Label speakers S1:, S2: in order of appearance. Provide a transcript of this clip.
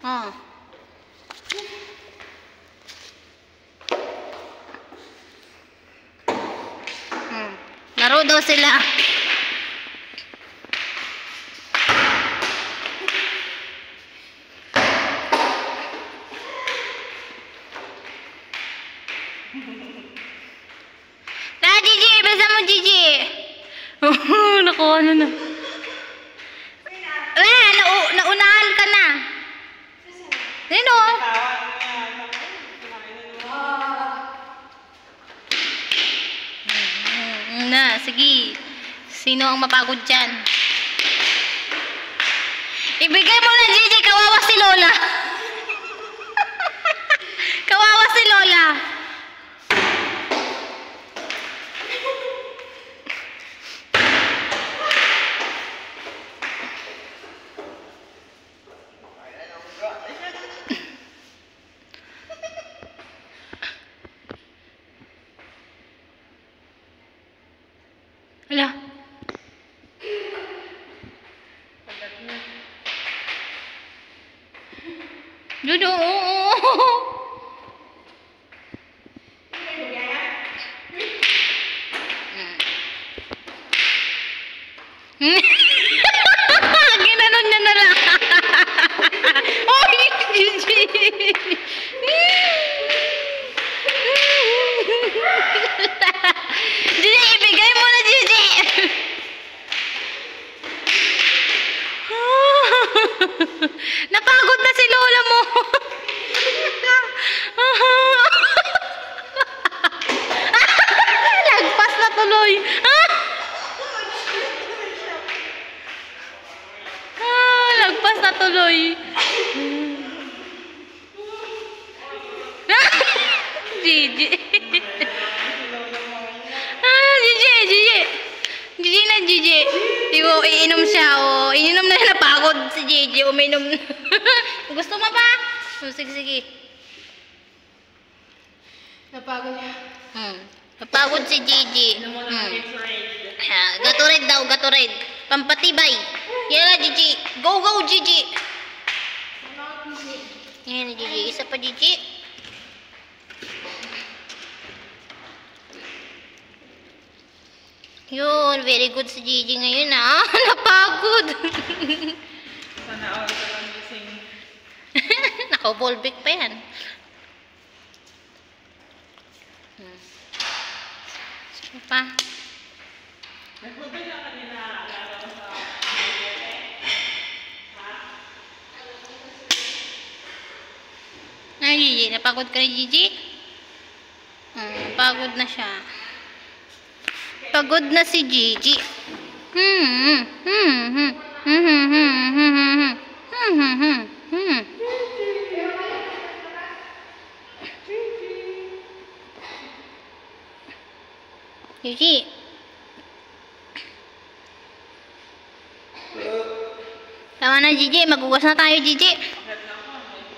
S1: Oh. Laro daw sila. Gigi, basa mo, Gigi. Nakuha na. Naunahan ka na. Sino? Sige. Sino ang mapagod dyan? Ibigay mo na, Gigi. Kawawa si Lola. Kawawa si Lola. Hala. Dudu. Ginanon niya na lang. Oh, Gigi. Gigi, ibigay mo na, Gigi. Napagod na si Lola mo. Lagpas na tuloy. Lagpas na tuloy. Gigi. Gigi na, Gigi. Iinom siya, oh. Ininom na, napagod si Gigi. Uminom. Gusto mo pa? Sige, sige.
S2: Napagod niya.
S1: Napagod si Gigi. Gatorade daw, Gatorade. Pampatibay. Yan na, Gigi. Go, go, Gigi. Yan na, Gigi. Isa pa, Gigi. Yun, very good si Gigi ngayon, ah. Napagod.
S2: Sana all ka lang gising.
S1: Naka-volvic pa yan. Sige pa.
S2: Nagpunta niya kanina.
S1: Ay, Gigi, napagod ka na, Gigi? Pagod na siya. Pagod na si Gigi. Gigi. Tama na, Gigi. Magugas na tayo, Gigi.